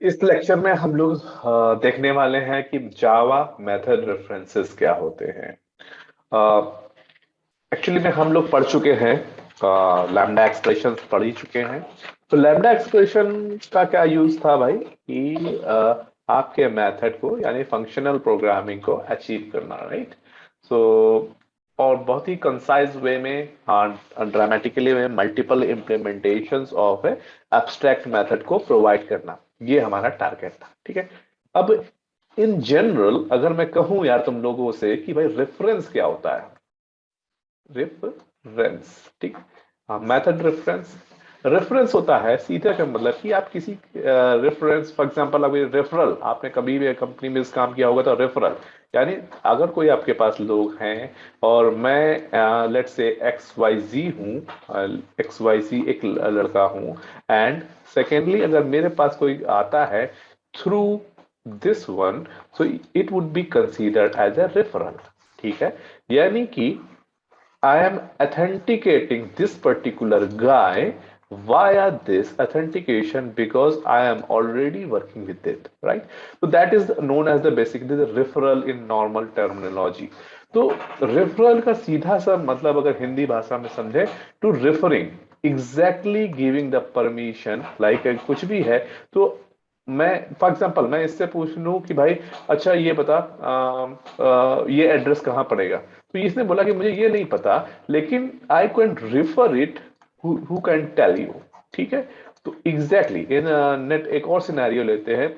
इस लेक्चर में हम लोग देखने वाले हैं कि जावा मेथड रेफरेंसेस क्या होते हैं। एक्चुअली में हम लोग पढ़ चुके हैं, लैम्डा एक्सप्रेशंस पढ़ ही चुके हैं। तो लैम्डा एक्सप्रेशन का क्या यूज था भाई कि आपके मेथड को यानी फंक्शनल प्रोग्रामिंग को अचीव करना, राइट। सो और बहुत ही कंसाइज वे में, हाँ ड्रामेटिकली में, multiple implementations of A abstract method को प्रोवाइड करना, ये हमारा टारगेट था। ठीक है। अब इन जनरल अगर मैं कहूं यार तुम लोगों से कि भाई रेफरेंस क्या होता है, रेफरेंस, ठीक। हाँ, मेथड रेफरेंस, रेफरेंस होता है सीधे का मतलब कि आप किसी रेफरेंस, फॉर एग्जांपल अभी रेफरल, आपने कभी भी कंपनी में इस काम किया होगा तो रेफरल यानी अगर कोई आपके पास लोग हैं और मैं लेट्स से एक्स वाई जी हूँ, एक्स वाई जी एक लड़का हूँ, एंड सेकेंडली अगर मेरे पास कोई आता है through this one, so it would be considered as a referral. ठीक है। यानी कि I am authenticating this particular guy via this authentication because I am already working with it, right? So that is known as the basically the referral in normal terminology. तो referral का सीधा सा मतलब अगर हिंदी भाषा में समझे, to referring, exactly giving the permission, like कुछ भी है तो मैं फॉर एग्जांपल मैं इससे पूछ लूं कि भाई अच्छा ये बता ये एड्रेस कहाँ पड़ेगा, तो इसने बोला कि मुझे ये नहीं पता, लेकिन I can refer it, who can tell you. ठीक है। तो एग्जैक्टली इन नेट एक और सिनेरियो लेते हैं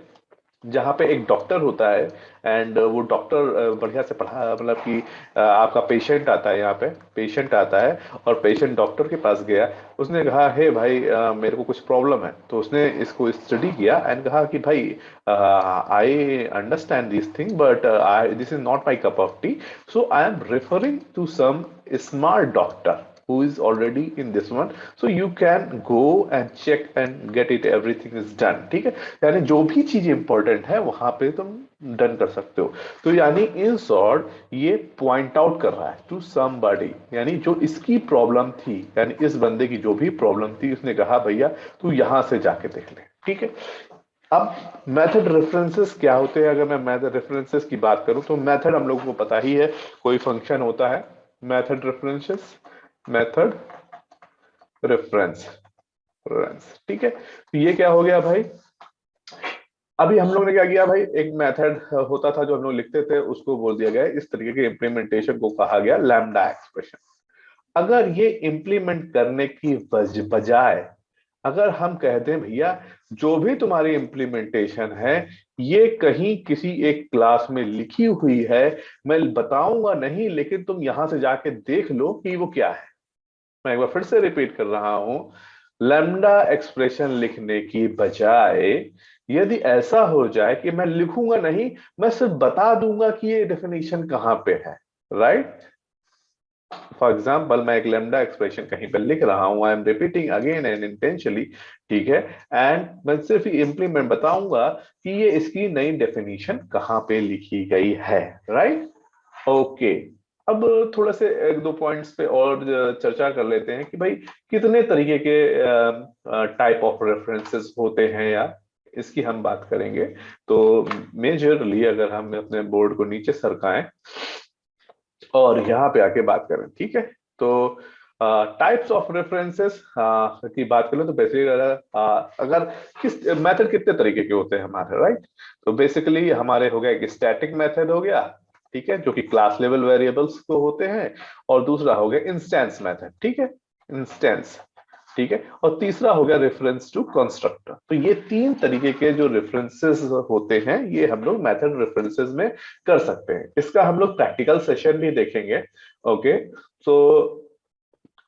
जहां पे एक डॉक्टर होता है, एंड वो डॉक्टर बढ़िया से पढ़ा, मतलब कि आपका पेशेंट आता है, यहाँ पे पेशेंट आता है और पेशेंट डॉक्टर के पास गया। उसने कहा हे भाई मेरे को कुछ प्रॉब्लम है, तो उसने इसको स्टडी किया एंड कहा कि भाई I understand this thing but I this is not my cup of tea, so I am referring to some smart doctor who is already in this one, so you can go and check and get it, everything is done। ठीक है। यानी जो भी चीज important है वहां पे तुम डन कर सकते हो। तो यानी इन शॉर्ट ये पॉइंट आउट कर रहा है टू समबडी, यानी जो इसकी प्रॉब्लम थी, यानी इस बंदे की जो भी प्रॉब्लम थी, उसने कहा भैया तू यहां से जाके देख ले। ठीक है। अब मेथड रेफरेंसेस क्या होते हैं, अगर मैं मेथड रेफरेंसेस की बात करूं तो मेथड हम लोगों को पता ही है, कोई फंक्शन होता है मेथड रेफरेंसेस, मेथड रेफरेंस, ठीक है। तो ये क्या हो गया भाई, अभी हम लोग ने क्या किया भाई, एक मेथड होता था जो हम लोग लिखते थे, उसको बोल दिया गया इस तरीके के इम्प्लीमेंटेशन को कहा गया लैम्डा एक्सप्रेशन। अगर ये इम्प्लीमेंट करने की बजाय अगर हम कहते हैं भैया जो भी तुम्हारी इम्प्लीमेंटेशन है ये कहीं किसी एक क्लास में लिखी हुई है, मैं बताऊंगा नहीं लेकिन तुम यहां से जाके देख लो कि वो क्या है। मैं एक बार फिर से रिपीट कर रहा हूं, लैम्डा एक्सप्रेशन लिखने की बजाय यदि ऐसा हो जाए कि मैं लिखूंगा नहीं, मैं सिर्फ बता दूंगा कि ये डेफिनेशन कहां पे है, राइट। फॉर एग्जाम्पल मैं एक लैम्डा एक्सप्रेशन कहीं पर लिख रहा हूं, I am repeating again and intentionally, ठीक है, एंड मैं सिर्फ इम्प्लीमेंट बताऊंगा कि ये इसकी नई डेफिनेशन कहां पे लिखी गई है, राइट। ओके। अब थोड़ा से एक दो पॉइंट्स पे और चर्चा कर लेते हैं कि भाई कितने तरीके के टाइप ऑफ रेफरेंसेस होते हैं यार, इसकी हम बात करेंगे। तो मेजरली अगर हम अपने बोर्ड को नीचे सरकाएं और यहाँ पे आके बात करें, ठीक है। तो टाइप्स ऑफ रेफरेंसेस की बात करें तो बेसिकली अगर किस मेथड कितने तरीके के होते हैं हमारे, राइट। तो बेसिकली हमारे हो गया एक स्टैटिक मेथड हो गया, ठीक है, जो कि क्लास लेवल वेरिएबल्स को होते हैं, और दूसरा हो गया इंस्टेंस मेथड, ठीक है, इंस्टेंस, ठीक है, और तीसरा हो गया रेफरेंस टू कंस्ट्रक्टर। तो ये तीन तरीके के जो रेफरेंसेस होते हैं ये हम लोग मेथड रेफरेंसेस में कर सकते हैं। इसका हम लोग प्रैक्टिकल सेशन भी देखेंगे। ओके। तो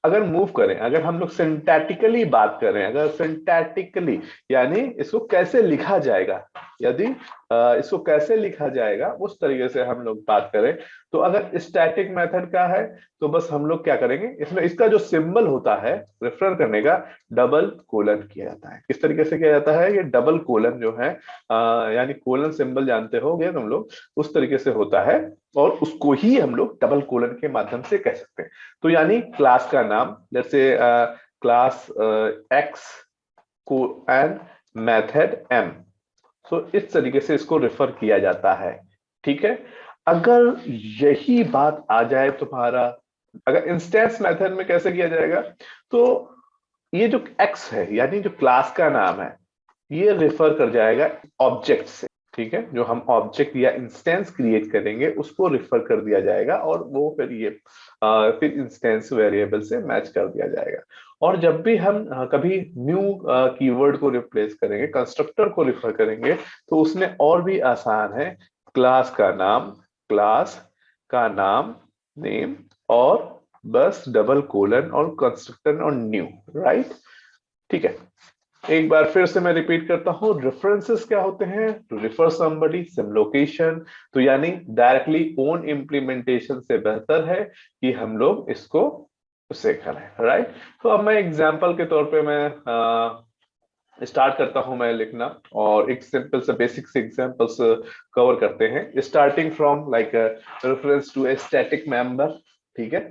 अगर मूव करें, अगर हम लोग सिंटैटिकली बात करें, अगर सिंटैटिकली यानी इसको कैसे लिखा जाएगा, यदि इसको कैसे लिखा जाएगा उस तरीके से हम लोग बात करें, तो अगर स्टैटिक मेथड का है तो बस हम लोग क्या करेंगे, इसमें इसका जो सिंबल होता है रेफर करने का, डबल कोलन किया जाता है। किस तरीके से किया जाता है, ये डबल कोलन जो है यानी कोलन सिंबल जानते होगे तुम लोग, उस तरीके से होता है, और उसको ही हम लोग डबल कोलन के माध्यम से कह सकते हैं। तो यानी क्लास का नाम जैसे क्लास एक्स को एंड मेथड एम, तो इस तरीके से इसको रेफर किया जाता है। ठीक है, अगर यही बात आ जाए तुम्हारा, अगर इंस्टेंस मेथड में कैसे किया जाएगा, तो ये जो एक्स है यानी जो क्लास का नाम है, ये रेफर कर जाएगा ऑब्जेक्ट से। ठीक है, जो हम ऑब्जेक्ट या इंस्टेंस क्रिएट करेंगे उसको रिफर कर दिया जाएगा, और वो फिर ये फिर इंस्टेंस वेरिएबल से मैच कर दिया जाएगा। और जब भी हम कभी न्यू कीवर्ड को रिप्लेस करेंगे, कंस्ट्रक्टर को रिफर करेंगे, तो उसमें और भी आसान है। क्लास का नाम, क्लास का नाम, नेम, और बस डबल कोलन और कंस्ट्रक्टर और न्यू, राइट। ठीक है, एक बार फिर से मैं रिपीट करता हूं, रेफरेंसेस क्या होते हैं? To refer somebody, some location. तो यानी डायरेक्टली ओन इम्प्लीमेंटेशन से बेहतर है कि हम लोग इसको उससे करें, राइट। तो अब मैं एग्जांपल के तौर पे मैं स्टार्ट करता हूं मैं लिखना, और एक सिंपल से बेसिक से एग्जांपल्स कवर करते हैं, starting from like reference to a static member. ठीक है,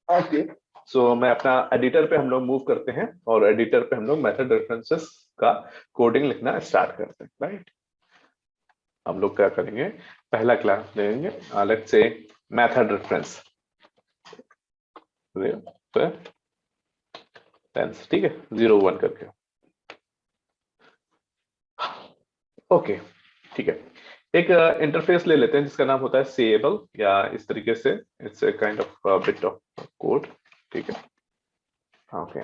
ओके। सो मैं अपना एडिटर पे हम लोग मूव करते हैं, और एडिटर पे हम लोग मेथड रेफरेंसेस का कोडिंग लिखना स्टार्ट करते हैं, राइट। हम लोग क्या करेंगे, पहला क्लास लेंगे, लेट्स से मेथड रेफरेंस, ठीक है, 01 करके। ओके, ठीक है, एक इंटरफेस ले लेते हैं जिसका नाम होता है सेएबल, या इस तरीके से it's a kind of bit of code. ठीक है, ओके।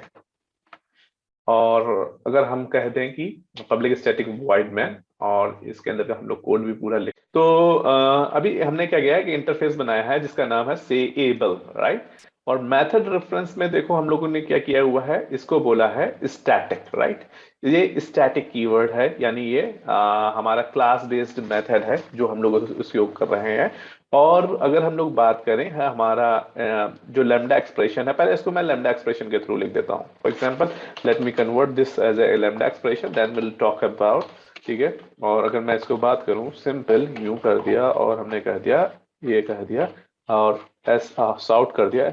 और अगर हम कह दें कि पब्लिक स्टैटिक वॉइड मैन, और इसके अंदर का हम लोग कोड भी पूरा लिख, तो अभी हमने क्या किया है कि इंटरफेस बनाया है जिसका नाम है सेएबल, राइट। और मेथड रेफरेंस में देखो हम लोगों ने क्या किया हुआ है, इसको बोला है स्टैटिक, राइट। ये स्टैटिक कीवर्ड है, यानी ये हमारा क्लास बेस्ड मेथड है जो हम लोग उपयोग कर रहे हैं। और अगर हम लोग बात करें हमारा जो लैम्डा एक्सप्रेशन है, पहले इसको मैं लैम्डा एक्सप्रेशन के थ्रू लिख देता हूं। For example, let me convert this as a lambda expression, then will talk about. ठीक है, और अगर मैं इसको बात करूं, सिंपल यूं कर दिया, और हमने कह दिया, ये कह दिया, और एस आउट कर दिया।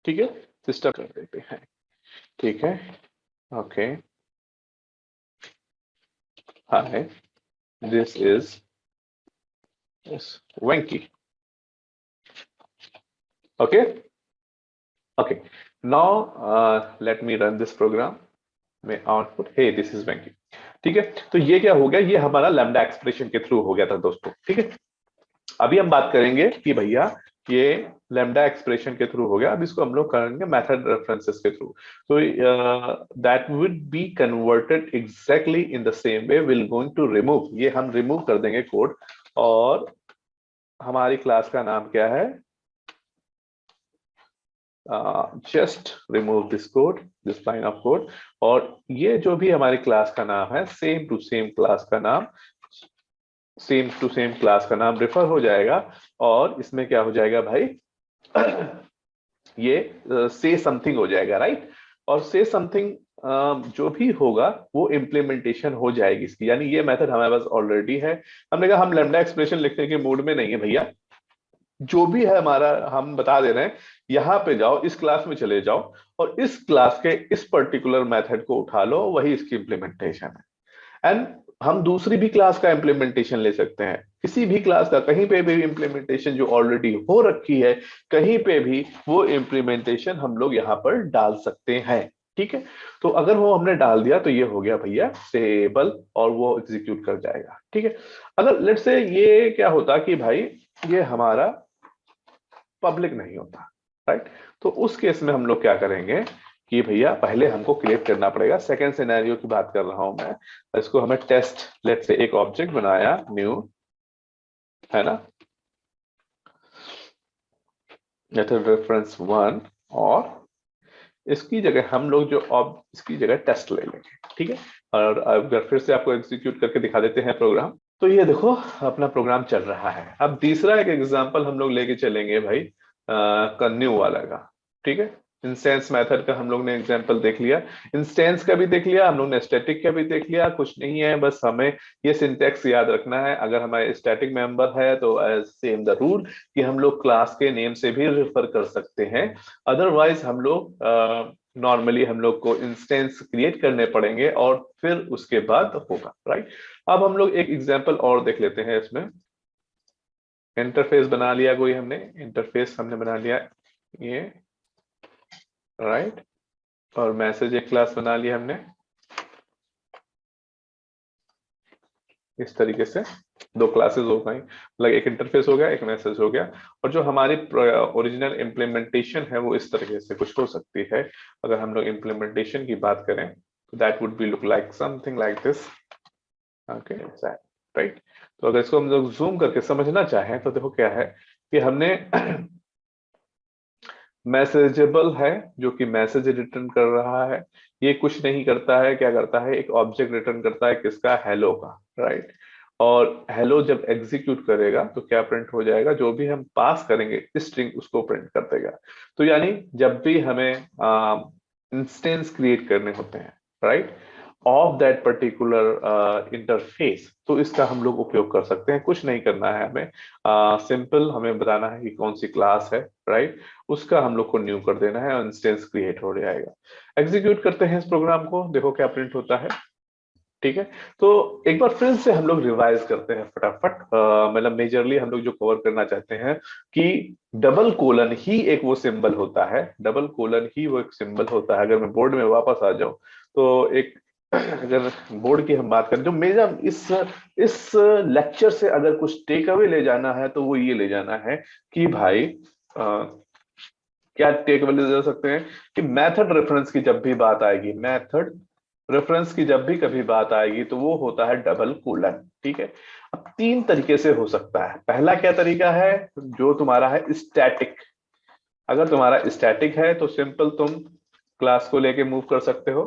ठीक है, सिस्टम कर देते हैं। ठीक है, okay, hi, this is Venky. Okay, okay, now let me run this program में output, hey this is Venky. ठीक है, तो ये क्या हो गया, ये हमारा लैम्डा एक्सप्रेशन के थ्रू हो गया था दोस्तों। ठीक है, अभी हम बात करेंगे कि भैया ये लैम्डा एक्सप्रेशन के थ्रू हो गया, अब इसको हम लोग करेंगे मेथड रेफरेंसेस के थ्रू। तो that would be converted exactly in the same way, will going to remove, ये हम रिमूव कर देंगे कोड, और हमारी क्लास का नाम क्या है, just remove this code, this line of code, और ये जो भी हमारी क्लास का नाम है, सेम टू सेम क्लास का नाम, सेम टू सेम क्लास का नाम रेफर हो जाएगा। और इसमें क्या हो जाएगा भाई, ये से समथिंग हो जाएगा, राइट। और से समथिंग जो भी होगा वो इम्प्लीमेंटेशन हो जाएगी इसकी, यानी ये मेथड हमारे पास ऑलरेडी है। हमने कहा हम लैम्डा एक्सप्रेशन लिखने के मूड में नहीं है भैया, जो भी है हमारा हम बता दे रहे हैं, यहां पे जाओ, इस क्लास में चले जाओ, और इस क्लास के इस पर्टिकुलर मेथड को उठा लो, वही इसकी इम्प्लीमेंटेशन है। एंड हम दूसरी भी क्लास का इंप्लीमेंटेशन ले सकते हैं, किसी भी क्लास का, कहीं पे भी इंप्लीमेंटेशन जो ऑलरेडी हो रखी है, कहीं पे भी वो इंप्लीमेंटेशन हम लोग यहाँ पर डाल सकते हैं। ठीक है, तो अगर वो हमने डाल दिया तो ये हो गया भैया सेबल, और वो एग्जीक्यूट कर जाएगा। ठीक है, अगर लेट से ये क्या होता कि भाई ये हमारा पब्लिक नहीं होता, राइट, तो उस केस में हम लोग क्या करेंगे कि भैया पहले हमको क्रिएट करना पड़ेगा, सेकंड सिनेरियो की बात कर रहा हूं मैं, इसको हमें टेस्ट, लेट से एक ऑब्जेक्ट बनाया न्यू, है ना, मेथड रेफरेंस 1, और इसकी जगह हम लोग जो इसकी जगह टेस्ट ले लेंगे। ठीक है, और अगर फिर से आपको एग्जीक्यूट करके दिखा देते हैं प्रोग्राम, तो ये देखो अपना प्रोग्राम चल रहा है। अब तीसरा एक एग्जांपल हम लोग लेके चलेंगे भाई न्यू वाला का। ठीक है, इंस्टेंस मेथड का हम लोग ने एग्जांपल देख लिया, इंस्टेंस का भी देख लिया हम लोग ने, स्टैटिक का भी देख लिया। कुछ नहीं है, बस हमें ये सिंटैक्स याद रखना है, अगर हमारे स्टैटिक मेंबर है तो एज सेम द रूल कि हम लोग क्लास के नेम से भी रेफर कर सकते हैं, अदरवाइज हम लोग नॉर्मली हम लोग को इंस्टेंस क्रिएट करने पड़ेंगे और फिर उसके बाद होगा, राइट। अब हम लोग एक एग्जांपल और देख लेते हैं इसमें। इंटरफेस बना लिया कोई हमने, इंटरफेस हमने बना लिया ये, राइट। और मैसेज एक क्लास बना लिया हमने इस तरीके से। दो क्लासेस हो गई, मतलब एक इंटरफेस हो गया, एक मैसेज हो गया। और जो हमारी ओरिजिनल इम्प्लीमेंटेशन है वो इस तरीके से कुछ हो सकती है। अगर हम लोग इम्प्लीमेंटेशन की बात करें तो that would B look like something like this, okay, right. तो अगर इसको हम लोग जूम करके समझना चाहें तो देखो क्या है कि हमने मैसेजेबल है जो कि मैसेज रिटर्न कर रहा है। ये कुछ नहीं करता है, क्या करता है, एक ऑब्जेक्ट रिटर्न करता है किसका, हेलो का, राइट। और हेलो जब एग्जीक्यूट करेगा तो क्या प्रिंट हो जाएगा, जो भी हम पास करेंगे स्ट्रिंग उसको प्रिंट कर देगा। तो यानी जब भी हमें इंस्टेंस क्रिएट करने होते हैं, right, of that particular interface, तो इसका हम लोग उपयोग कर सकते हैं। कुछ नहीं करना है हमें, सिंपल हमें बताना है कि कौन सी क्लास है, राइट, उसका हम लोग को न्यू कर देना है और इंस्टेंस क्रिएट हो जाएगा। एग्जीक्यूट करते हैं इस प्रोग्राम को, देखो क्या प्रिंट होता है। ठीक है, तो एक बार फिर से हम लोग रिवाइज करते हैं फटाफट। मतलब मेजरली हम लोग जो कवर करना चाहते हैं कि डबल कोलन ही एक वो सिंबल होता है, डबल कोलन ही वो एक सिंबल होता है। अगर मैं बोर्ड में वापस आ जाऊं तो एक अगर बोर्ड की हम बात करें, जो मेजर इस लेक्चर से अगर कुछ टेक अवे ले जाना है तो वो ये ले जाना है कि भाई क्या टेक अवे ले जा सकते हैं कि मेथड रेफरेंस की जब भी बात आएगी, मेथड रेफरेंस की जब भी कभी बात आएगी तो वो होता है डबल कोलन। ठीक है, अब तीन तरीके से हो सकता है। पहला क्या तरीका है, जो तुम्हारा है स्टैटिक। अगर तुम्हारा स्टैटिक है तो सिंपल तुम क्लास को लेके मूव कर सकते हो।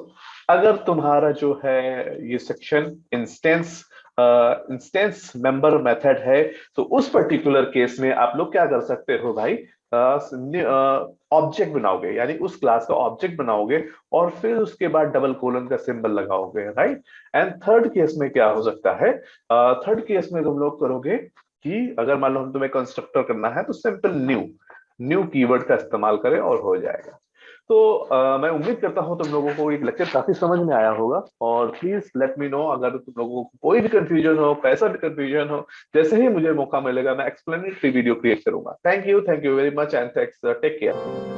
अगर तुम्हारा जो है ये section instance instance member method है तो उस पर्टिकुलर केस में आप लोग क्या कर सकते हो भाई, ऑब्जेक्ट बनाओगे, यानी उस क्लास का ऑब्जेक्ट बनाओगे और फिर उसके बाद डबल कोलन का सिंबल लगाओगे, राइट। एंड थर्ड केस में क्या हो सकता है, थर्ड केस में तुम लोग करोगे कि अगर मान लो हम तुम्हें कंस्ट्रक्टर करना है तो सिंपल न्यू न्यू कीवर्ड का इस्तेमाल करें और हो जाएगा। तो मैं उम्मीद करता हूं तुम लोगों को एक लेक्चर काफी समझ में आया होगा। और प्लीज लेट मी नो अगर तुम लोगों को कोई भी कंफ्यूजन हो, कैसा भी कंफ्यूजन हो, जैसे ही मुझे मौका मिलेगा मैं एक्सप्लेनेटरी वीडियो क्रिएट करूंगा। Thank you very much and thanks, take care.